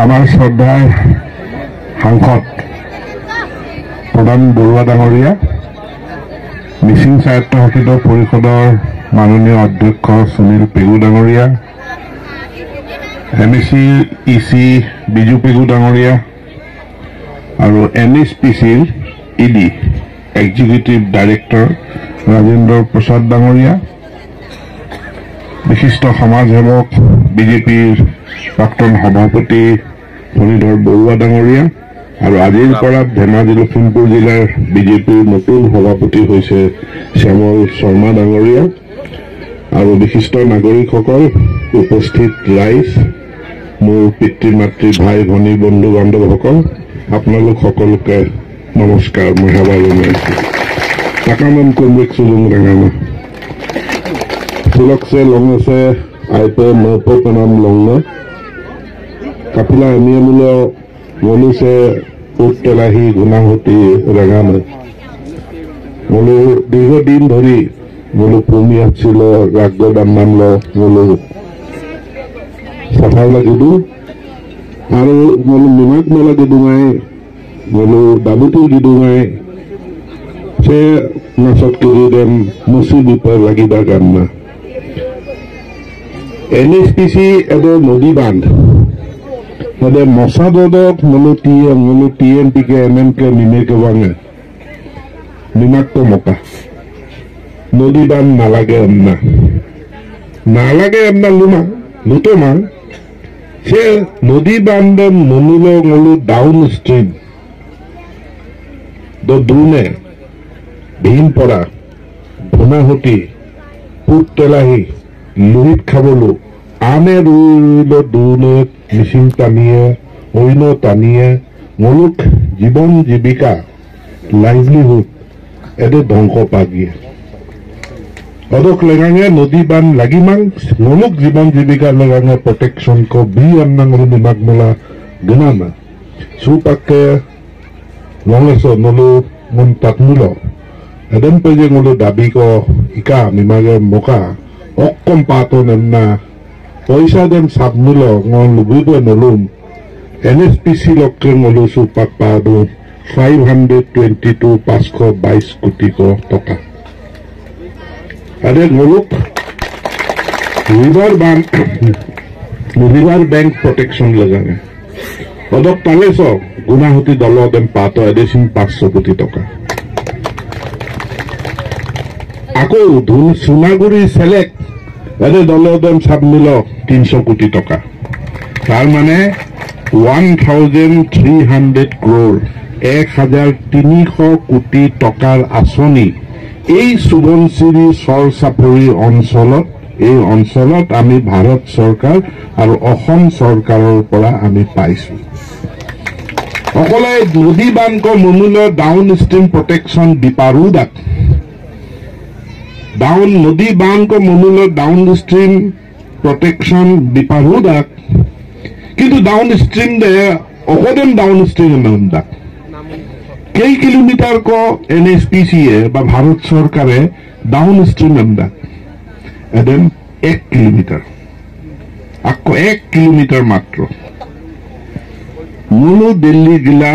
আমাৰ শ্ৰদ্ধাৰ সাংসদ প্ৰধান বৰুৱা ডাঙৰীয়া, মিচিং স্বায়ত্তশাসিত পৰিষদৰ মাননীয় অধ্যক্ষ সুনীল পেগু ডাঙৰীয়া, MEC EC বিজু পেগু ডাঙৰীয়া আৰু NHPCৰ ED executive director Rajendra Prasad ডাঙৰীয়া, বিশিষ্ট সমাজসেৱক বিজেপিৰ প্ৰাক্তন সভাপতি ধনীধৰ বৰুৱা ডাঙৰীয়া আৰু আজিৰ পৰা ধেমাজি লখিমপুৰ জিলাৰ বিজেপিৰ নতুন সভাপতি হৈছে শ্যামল শৰ্মা ডাঙৰীয়া আৰু বিশিষ্ট নাগৰিকসকল, উপস্থিত ৰাইজ, মোৰ পিতৃ মাতৃ ভাই ভনী বন্ধু বান্ধৱসকল, আপোনালোক সকলোকে নমস্কাৰ। মই সেৱা জনাইছো। টাকামান কমবেক চুলুং ডাঙামা চুলকছে লঙেছে আইপে মপ পেনাম লংনে কাপিলা এমিয়ে মূল্য মনুছে উট তেলাহি গুণাহতী ৰেঙামে মোলো দীৰ্ঘদিন ধৰি মোলো পুমি আছিল ৰাজ্য দাম ল মোলো চাফাৰ লাগিলো আৰু মোলো নিমাক মেলা গিদুঙাই মোলো দাবুতি গিদুঙাই সে নাচত কৰি দেম মুচি বিপৰ লাগিবা গান্না NHPC এডে নদী বান্ধ এডে মছাদক মোলো TMP কে MMK নিমেকে বাঙে নিমাকটো মকা নদী বান্ধ নালাগে এমনা লুটো মা সে নদী বান্ধ মনুল মলু ডাউন স্ট্রিম দুনে ভীমপৰা ভুনাহতী পুত তেলাহী লোহিত খাবলো আনে ৰুইল দুনে মিচিং টানিয়ে অন্য টানিয়ে মলুক জীৱন জীৱিকা লাইভলিহুড এদে ধ্বংস পাগিয়ে অদক লেগাঙে নদী বান লাগিমাং মলুক জীৱন জীৱিকা লেগাঙে প্রটেকশন কো বি আন্নাঙলি নিমাক মেলা গনানা সুপাকে লঙেছ নলু মন তাতমুল এদম পেজে ngulu dabi ko ika mimage moka okkom pato nemna poisa dem sabnulo ngon lubudo nolum NHPC lokke ngulu supak padu 522 কোটি ko toka ade nguluk river bank protection lagane odok paleso gunahoti dolo dem pato edesin 500 কোটি toka আকৌ ধুন সোনাগুৰি select এনে দলদম sub মিল 300 কোটি টকা তাৰ মানে 1300 crore 1300 কোটি টকাৰ আঁচনি এই সুবনশিৰি সৰ চাপৰি অঞ্চলত এই অঞ্চলত আমি ভাৰত চৰকাৰ আৰু অসম চৰকাৰৰ পৰা আমি পাইছো অকলে নদী বান্ধ মনুল ডাউন স্ট্রিম প্রটেকশন বিপারুদাক डाउन नदी बांध को मनुल डाउन स्ट्रीम प्रोटेक्शन बिपारुदाक किंतु डाउन स्ट्रीम दे अकोदम डाउन स्ट्रीम नंदाक कई किलोमीटर को NHPC बा भारत सरकारे डाउन स्ट्रीम नंदाक एदम 1 किलोमीटर आको 1 किलोमीटर मात्र मुलु दिल्ली जिला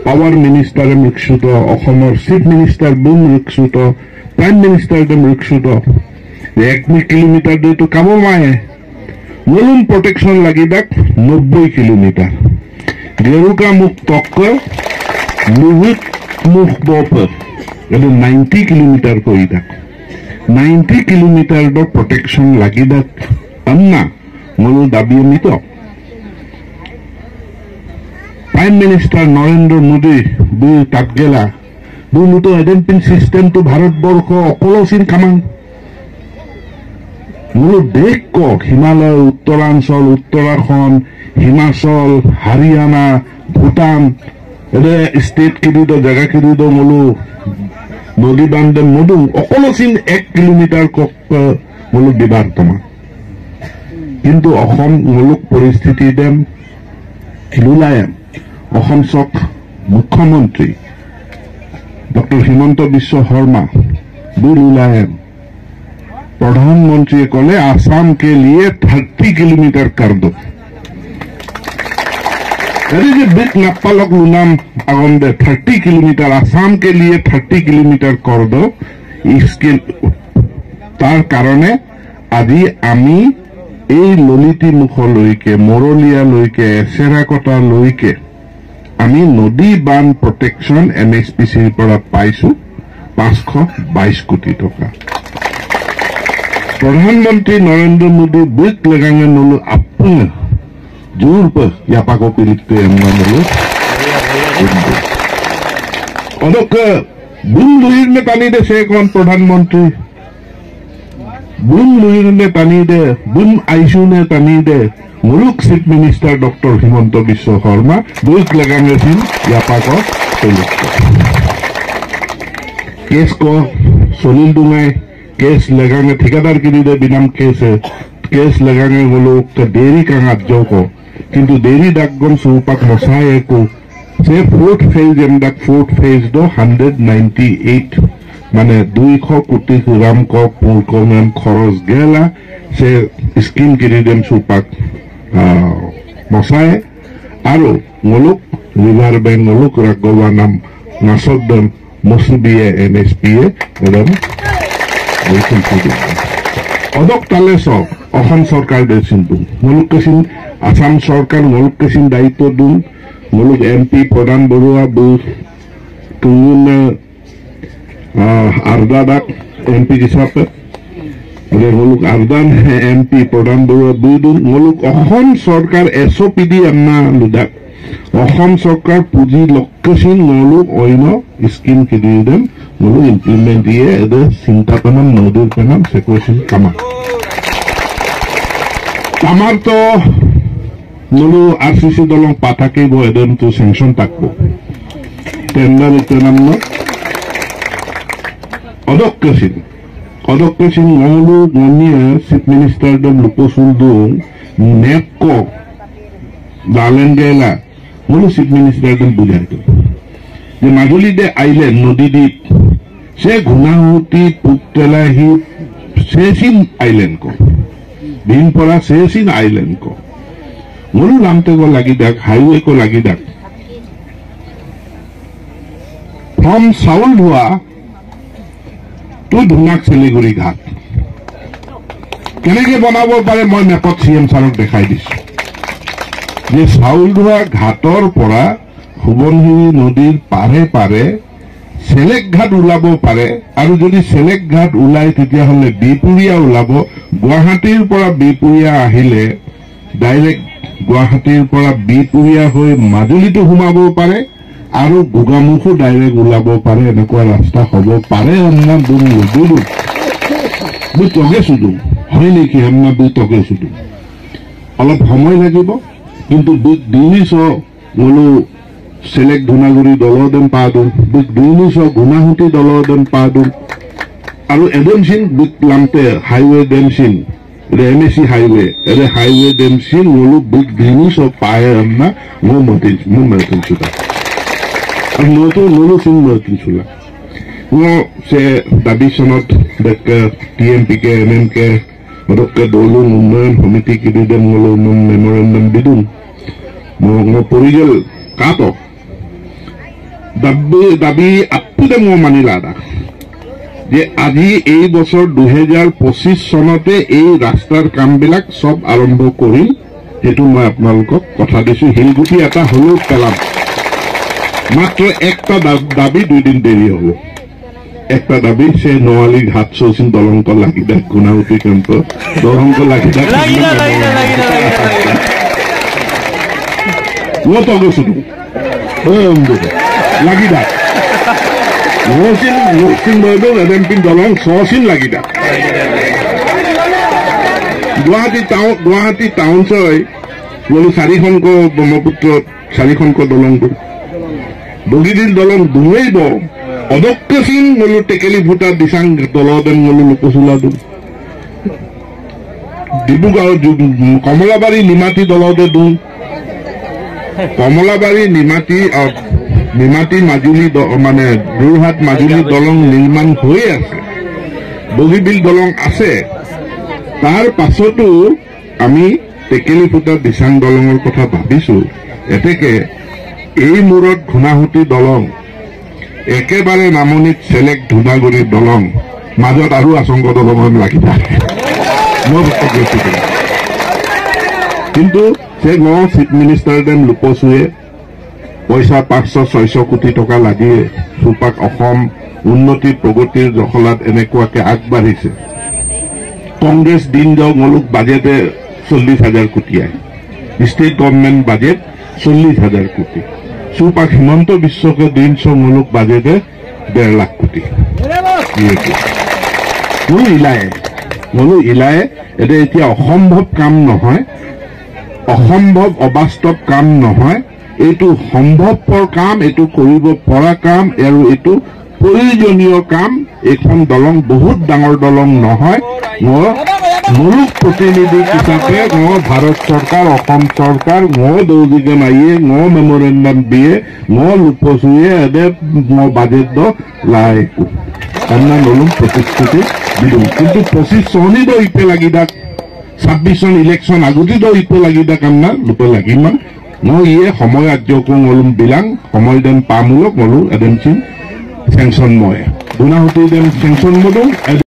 पावर मिनिस्टर मृक्षुत अखमर चीफ मिनिस्टर बुम मृक्षुत prime minister dem riksuto 1 kilometre दे तो कामो माए मलुम प्रोटेक्शन लगी dak 90 किलोमीटर गेरुका मुख तक लुहित मुख बोपर ये 90 किलोमीटर को इधर 90 किलोमीटर दो प्रोटेक्शन लगी dak अन्ना मलु दाबी मितो प्राइम मिनिस्टर नरेंद्र मोदी दु ताकगेला দুটো এডেম্পিং সিস্টেম তো ভারতবর্ষ অকলসীন কামাং মূল দেশ কক হিমালয় উত্তরাঞ্চল উত্তরাখণ্ড হিমাচল হারিয়ানা ভুটান এদে স্টেট কিদিত জায়গা কিদিত মূল নদী বান্ধে মধু অকলসীন 1 কিলোমিটার কক মূল দিবার তোমা কিন্তু অসম মূলক পরিস্থিতি দেম লুলায়াম অসম চক মুখ্যমন্ত্রী डॉक्टर हिमंत विश्व शर्मा बुलुलायन प्रधानमंत्री कले आसाम के लिए 30 किलोमीटर कर दो अरे जो बिक नापालक लुनाम आगंदे 30 किलोमीटर आसाम के लिए 30 किलोमीटर कर दो इसके तार कारणे আজি আমি এই ললিতি মুখলৈকে মৰলিয়ালৈকে এছেৰাকটালৈকে আমি নদী বান প্ৰটেকশ্যন MSPCৰ পৰা পাইছো 522 কোটি টকা प्रधानमंत्री नरेंद्र मोदी बुक लगाने नलो अपन जोर पर यापा को पिलिते हमना नलो अदक बुम लुइर ने तानी दे से कौन प्रधानमंत्री बुम लुइर ने तानी दे बुम आइसु ने तानी दे मुलुक chief minister doctor Himanta Biswa Sharma book लगाने सिन यापा को पिलिते केस को सुनील दुंगाई केस लगाने ठेकेदार के लिए बिनाम केस लगाने वो लोग तो देरी का जो को किंतु देरी दागम सुपाक मसाए को से फोर्थ फेज दो 198 माने 200 कोटी ग्राम को पूर्णम खरच गेला से स्कीम के लिए सुपाक मसाए आरो मोलुक रिवर बैंक मोलुक रागवा नाम नासदम मसुबिए MSPए एकदम অদক তালে সব অসম সরকার দিয়েছেন মুলুক কেসিন আসাম সরকার মুলুক কেসিন দায়িত্ব দিন মুলুক MP প্রধান বড়ুয়া বুথ তুমুন আরদাদাক MP হিসাবে মুলুক আরদান MP প্রধান বড়ুয়া বুদুন মুলুক অসম সরকার SOPD আমনা লুদাক অসম সরকার পুঁজি লক্ষ্যসীন মুলুক অন্য স্কিম কিনে দেন मुझे इम्प्लीमेंट ये इधर सिंता पनम नोडल पनम सेक्वेशन कमार तो मुझे RCC दलों पाता के वो इधर तो सैंक्शन तक वो टेंडर इतना न अदोक्कसिन मुझे मुनिया चीफ मिनिस्टर दम लुकोसुल दो नेक को डालेंगेला मुझे चीफ मिनिस्टर दम बुझाए तो যে মাজুলী দে আইল্যান্ড নদীদ্বীপ से घुनाहुती पुतलाही सेसिन आइलैंड को भीमपरा सेसिन आइलैंड को मुरु नामते को लगी दाक हाईवे को लगी दाक फ्रॉम साउल हुआ तो धुनाक सिलीगुड़ी घाट केनेके बनाबो पारे मैं मैपत CM सारक देखाई दिसु जे साउल हुआ घाटर परा हुबनहिरी नदीर पारे पारे सेलेक घाट उलाब पारे आरु जदि सेलेक घाट उलाय तेतिया हले बिपुरिया उलाब गुवाहाटीर परा बिपुरिया आहिले डाइरेक्ट गुवाहाटीर परा बिपुरिया होय माजुलीतो हुमाबो पारे आरु गोगामुखो डाइरेक्ट उलाब पारे एनेकुवा रास्ता हबो पारे हमना दुम लुदुदु बुतगे सुदु होय नेकि हमना बुतगे सुदु अलप समय लागिब किन्तु बुत दिनिस मोलु सेलेक्ट धुनागुरी दलोदन पादुन बुक दुनिसो गुनाहुती दलोदन पादुन आरु एडेमसिन बुक लामते हाईवे डेमसिन MSC हाईवे एरे हाईवे डेमसिन मोलु बुक दुनिसो पाए हमना मो मतिन सुदा अब नोतो मोलु सिन मतिन सुला वो से दाबिसनत देख TMP के MM के मदक के दोलु उन्नयन समिति की दिदन मोलु मेमोरेंडम दिदुन मो परिजल कातो दाबी আপুদে মই মানি লাদা যে আজি এই বছর 2025 সনতে এই রাস্তার কামবিলাক সব আরম্ভ করি এটু মই আপোনালোকক কথা দিছো হিলগুটি এটা হলো পেলাম মাত্র একটা দাবি 2 দিন দেরি হলো একটা দাবি সে নোয়ালি ঘাট সৌসিন দলঙ্ক লাগি দেখ গুনাউতি ক্যাম্প দলঙ্ক লাগি দেখ ও তো গসুদু lagi dah. Ngosin bodoh ada pin dolong sosin lagi dah. Guwahati town soy, lalu sarikon ko Brahmaputra sarikon ko dolong tu. Bogidil dolong duai bo. Odok kesin lalu tekeli putar disang dolong dan lalu lupusula tu. Dibugau Kamalabari Nimati dolong tu. Kamalabari Nimati Nimati Majuli মানে যোৰহাট মাজুলী দলং নিৰ্মাণ হৈ আছে বগীবিল দলং আছে তাৰ পাছতো আমি টেকেলি ফুটা দিচাং দলঙৰ কথা ভাবিছো এতেকে এই মূৰত ঘুণাহুতি দলং একেবাৰে নামনিত চেলেক ধুনাগুৰি দলং মাজত আৰু আচংগ দলং লাগি থাকে মই গৈছো কিন্তু সে চিফ মিনিষ্টাৰ দেম লুপচুৱে পইচা 500-600 কোটি টকা লাগিয়ে সুপাক অসম উন্নতি প্ৰগতিৰ জখলাত এনেকুৱাকে আগবাঢ়িছে কংগ্ৰেছ দিন যাওক মুলুক বাজেটে 40,000 কোটি আয় স্টেট গভর্নমেন্ট বাজেট 40,000 কোটি সুপাক হিমন্ত বিশ্বকে দিন মুলুক বাজেটে 1.5 লাখ কোটি ইলায়ে এতিয়া অসম্ভৱ কাম নহয় অসম্ভৱ অবাস্তৱ কাম নহয় এইটো সম্ভৱপৰ কাম এইটো কৰিব পৰা কাম আৰু এইটো প্ৰয়োজনীয় কাম এখন দলং বহুত ডাঙৰ দলং নহয় মুলুক প্ৰতিনিধি হিচাপে ভাৰত চৰকাৰ অসম চৰকাৰ দৌদিকে মাইয়ে মেমোৰেন্ডাম দিয়ে লুপচুয়ে এদে বাজেট লাইকো আমরা নলুম প্রতিশ্রুতি দিলুম কিন্তু 25 সনি ইপে লাগি দাক 26 সন ইলেকশন আগতি ইপে লাগি দাক আমরা লুপে লাগিমান ইয়ে সময় আজ্যকো মলুম বিলাং সময় দেন পামুলক মলু এদেম চিন সেংশন ময়ে গুণাহুতি দেম সেংশন মলুম